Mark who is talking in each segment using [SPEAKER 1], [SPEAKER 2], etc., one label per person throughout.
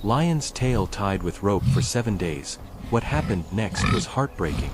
[SPEAKER 1] Lion's tail tied with rope for 7 days. What happened next was heartbreaking.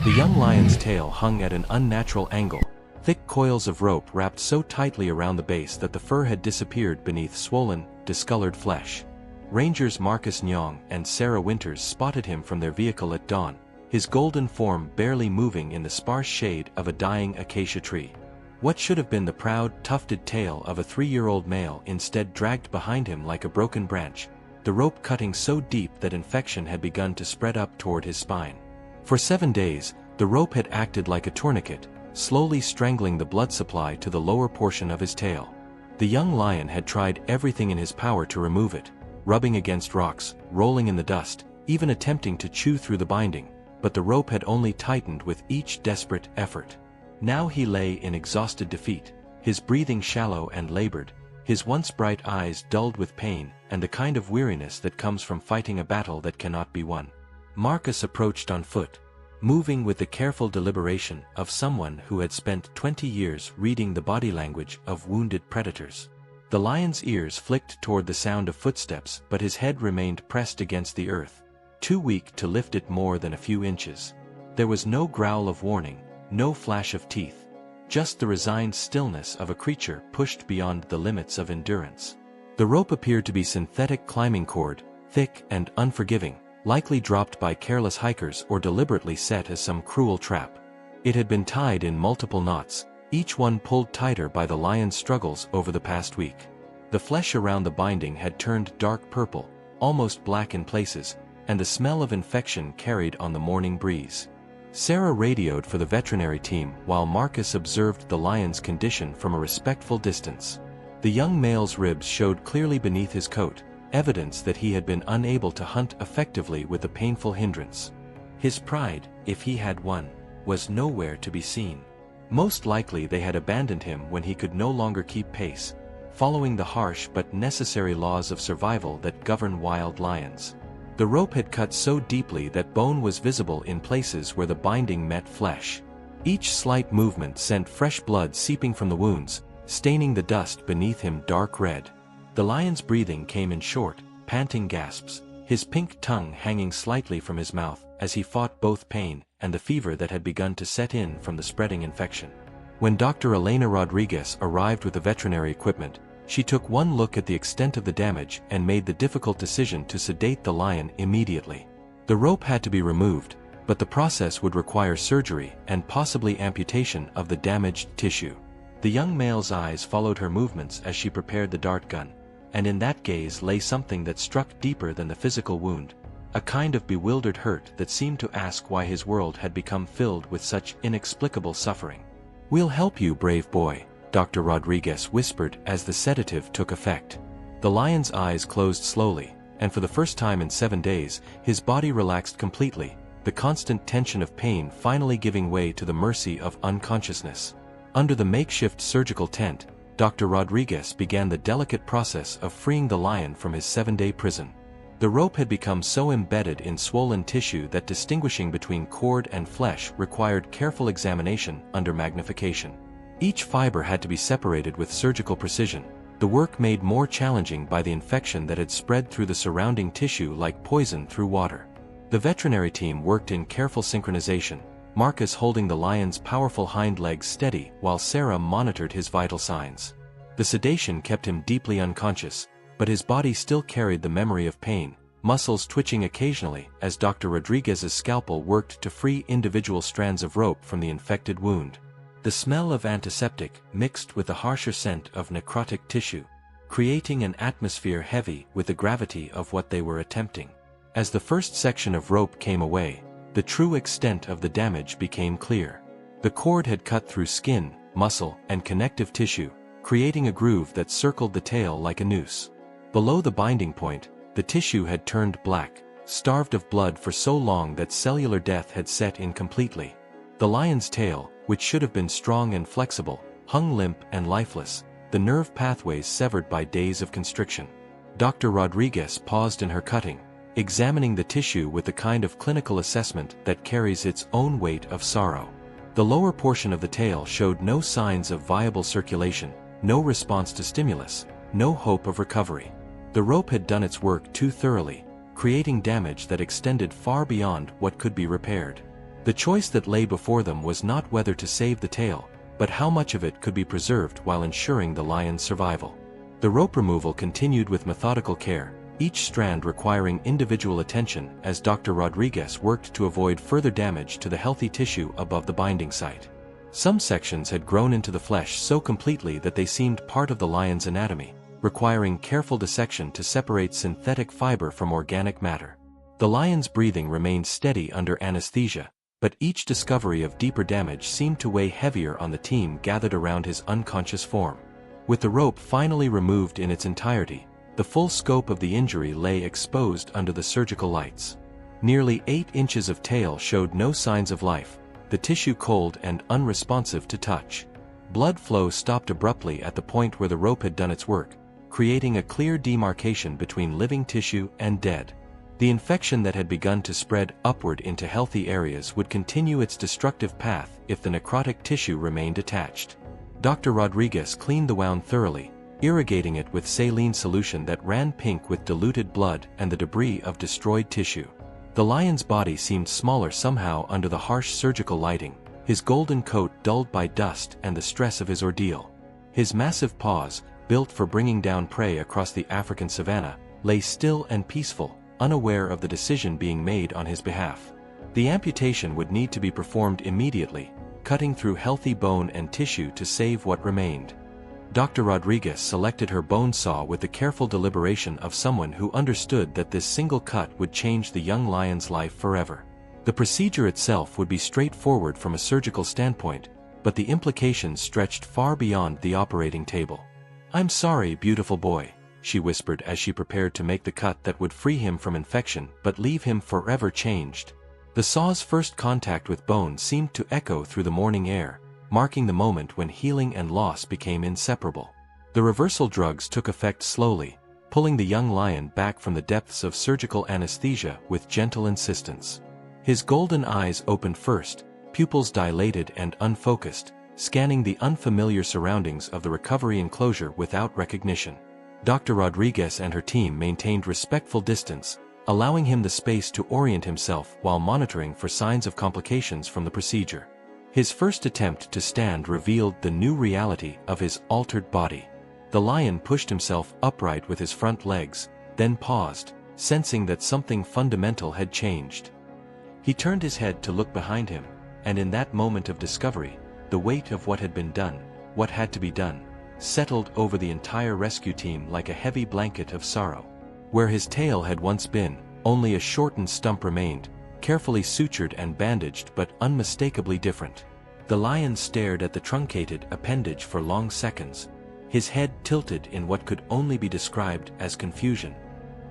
[SPEAKER 1] The young lion's tail hung at an unnatural angle, thick coils of rope wrapped so tightly around the base that the fur had disappeared beneath swollen, discolored flesh. Rangers Marcus Nyong and Sarah Winters spotted him from their vehicle at dawn, his golden form barely moving in the sparse shade of a dying acacia tree. What should have been the proud, tufted tail of a 3-year-old male instead dragged behind him like a broken branch, the rope cutting so deep that infection had begun to spread up toward his spine. For 7 days, the rope had acted like a tourniquet, slowly strangling the blood supply to the lower portion of his tail. The young lion had tried everything in his power to remove it, rubbing against rocks, rolling in the dust, even attempting to chew through the binding, but the rope had only tightened with each desperate effort. Now he lay in exhausted defeat, his breathing shallow and labored, his once bright eyes dulled with pain and the kind of weariness that comes from fighting a battle that cannot be won. Marcus approached on foot, moving with the careful deliberation of someone who had spent 20 years reading the body language of wounded predators. The lion's ears flicked toward the sound of footsteps, but his head remained pressed against the earth, too weak to lift it more than a few inches. There was no growl of warning, no flash of teeth, just the resigned stillness of a creature pushed beyond the limits of endurance. The rope appeared to be synthetic climbing cord, thick and unforgiving, likely dropped by careless hikers or deliberately set as some cruel trap. It had been tied in multiple knots, each one pulled tighter by the lion's struggles over the past week. The flesh around the binding had turned dark purple, almost black in places, and the smell of infection carried on the morning breeze. Sarah radioed for the veterinary team while Marcus observed the lion's condition from a respectful distance. The young male's ribs showed clearly beneath his coat, evidence that he had been unable to hunt effectively with the painful hindrance. His pride, if he had one, was nowhere to be seen. Most likely they had abandoned him when he could no longer keep pace, following the harsh but necessary laws of survival that govern wild lions. The rope had cut so deeply that bone was visible in places where the binding met flesh. Each slight movement sent fresh blood seeping from the wounds, staining the dust beneath him dark red. The lion's breathing came in short, panting gasps, his pink tongue hanging slightly from his mouth as he fought both pain and the fever that had begun to set in from the spreading infection. When Dr. Elena Rodriguez arrived with the veterinary equipment, she took one look at the extent of the damage and made the difficult decision to sedate the lion immediately. The rope had to be removed, but the process would require surgery and possibly amputation of the damaged tissue. The young male's eyes followed her movements as she prepared the dart gun, and in that gaze lay something that struck deeper than the physical wound, a kind of bewildered hurt that seemed to ask why his world had become filled with such inexplicable suffering. "We'll help you, brave boy," Dr. Rodriguez whispered as the sedative took effect. The lion's eyes closed slowly, and for the first time in 7 days, his body relaxed completely, the constant tension of pain finally giving way to the mercy of unconsciousness. Under the makeshift surgical tent, Dr. Rodriguez began the delicate process of freeing the lion from his 7-day prison. The rope had become so embedded in swollen tissue that distinguishing between cord and flesh required careful examination under magnification. Each fiber had to be separated with surgical precision, the work made more challenging by the infection that had spread through the surrounding tissue like poison through water. The veterinary team worked in careful synchronization, Marcus holding the lion's powerful hind legs steady while Sarah monitored his vital signs. The sedation kept him deeply unconscious, but his body still carried the memory of pain, muscles twitching occasionally as Dr. Rodriguez's scalpel worked to free individual strands of rope from the infected wound. The smell of antiseptic mixed with the harsher scent of necrotic tissue, creating an atmosphere heavy with the gravity of what they were attempting. As the first section of rope came away, the true extent of the damage became clear. The cord had cut through skin, muscle, and connective tissue, creating a groove that circled the tail like a noose. Below the binding point, the tissue had turned black, starved of blood for so long that cellular death had set in completely. The lion's tail, which should have been strong and flexible, hung limp and lifeless, the nerve pathways severed by days of constriction. Dr. Rodriguez paused in her cutting, examining the tissue with the kind of clinical assessment that carries its own weight of sorrow. The lower portion of the tail showed no signs of viable circulation, no response to stimulus, no hope of recovery. The rope had done its work too thoroughly, creating damage that extended far beyond what could be repaired. The choice that lay before them was not whether to save the tail, but how much of it could be preserved while ensuring the lion's survival. The rope removal continued with methodical care, each strand requiring individual attention as Dr. Rodriguez worked to avoid further damage to the healthy tissue above the binding site. Some sections had grown into the flesh so completely that they seemed part of the lion's anatomy, requiring careful dissection to separate synthetic fiber from organic matter. The lion's breathing remained steady under anesthesia, but each discovery of deeper damage seemed to weigh heavier on the team gathered around his unconscious form. With the rope finally removed in its entirety, the full scope of the injury lay exposed under the surgical lights. Nearly 8 inches of tail showed no signs of life, the tissue cold and unresponsive to touch. Blood flow stopped abruptly at the point where the rope had done its work, creating a clear demarcation between living tissue and dead. The infection that had begun to spread upward into healthy areas would continue its destructive path if the necrotic tissue remained attached. Dr. Rodriguez cleaned the wound thoroughly, irrigating it with saline solution that ran pink with diluted blood and the debris of destroyed tissue. The lion's body seemed smaller somehow under the harsh surgical lighting, his golden coat dulled by dust and the stress of his ordeal. His massive paws, built for bringing down prey across the African savanna, lay still and peaceful, unaware of the decision being made on his behalf. The amputation would need to be performed immediately, cutting through healthy bone and tissue to save what remained. Dr. Rodriguez selected her bone saw with the careful deliberation of someone who understood that this single cut would change the young lion's life forever. The procedure itself would be straightforward from a surgical standpoint, but the implications stretched far beyond the operating table. "I'm sorry, beautiful boy," she whispered as she prepared to make the cut that would free him from infection but leave him forever changed. The saw's first contact with bone seemed to echo through the morning air, marking the moment when healing and loss became inseparable. The reversal drugs took effect slowly, pulling the young lion back from the depths of surgical anesthesia with gentle insistence. His golden eyes opened first, pupils dilated and unfocused, scanning the unfamiliar surroundings of the recovery enclosure without recognition. Dr. Rodriguez and her team maintained respectful distance, allowing him the space to orient himself while monitoring for signs of complications from the procedure. His first attempt to stand revealed the new reality of his altered body. The lion pushed himself upright with his front legs, then paused, sensing that something fundamental had changed. He turned his head to look behind him, and in that moment of discovery, the weight of what had been done, what had to be done, settled over the entire rescue team like a heavy blanket of sorrow. Where his tail had once been, only a shortened stump remained, carefully sutured and bandaged but unmistakably different. The lion stared at the truncated appendage for long seconds, his head tilted in what could only be described as confusion.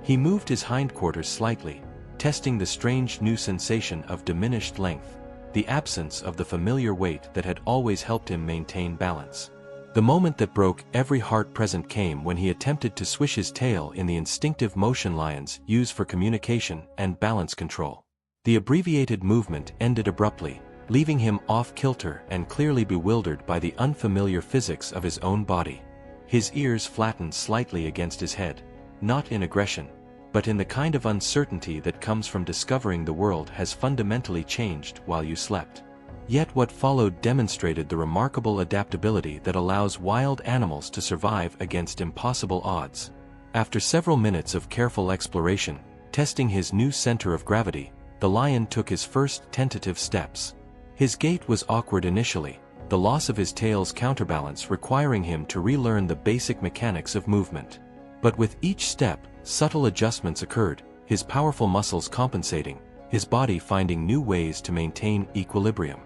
[SPEAKER 1] He moved his hindquarters slightly, testing the strange new sensation of diminished length, the absence of the familiar weight that had always helped him maintain balance. The moment that broke every heart present came when he attempted to swish his tail in the instinctive motion lions use for communication and balance control. The abbreviated movement ended abruptly, leaving him off-kilter and clearly bewildered by the unfamiliar physics of his own body. His ears flattened slightly against his head, not in aggression, but in the kind of uncertainty that comes from discovering the world has fundamentally changed while you slept. Yet what followed demonstrated the remarkable adaptability that allows wild animals to survive against impossible odds. After several minutes of careful exploration, testing his new center of gravity, the lion took his first tentative steps. His gait was awkward initially, the loss of his tail's counterbalance requiring him to relearn the basic mechanics of movement. But with each step, subtle adjustments occurred, his powerful muscles compensating, his body finding new ways to maintain equilibrium.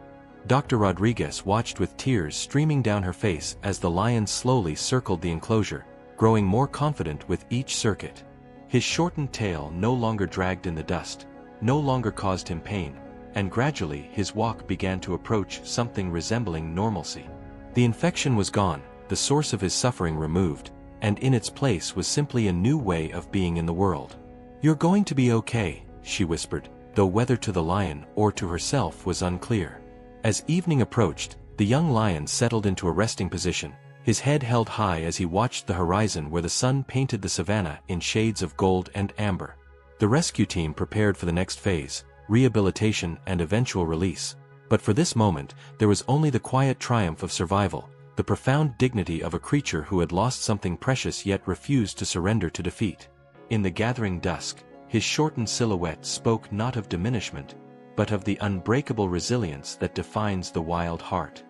[SPEAKER 1] Dr. Rodriguez watched with tears streaming down her face as the lion slowly circled the enclosure, growing more confident with each circuit. His shortened tail no longer dragged in the dust, no longer caused him pain, and gradually his walk began to approach something resembling normalcy. The infection was gone, the source of his suffering removed, and in its place was simply a new way of being in the world. "You're going to be okay," she whispered, though whether to the lion or to herself was unclear. As evening approached, the young lion settled into a resting position, his head held high as he watched the horizon where the sun painted the savanna in shades of gold and amber. The rescue team prepared for the next phase, rehabilitation and eventual release. But for this moment, there was only the quiet triumph of survival, the profound dignity of a creature who had lost something precious yet refused to surrender to defeat. In the gathering dusk, his shortened silhouette spoke not of diminishment, but of the unbreakable resilience that defines the wild heart.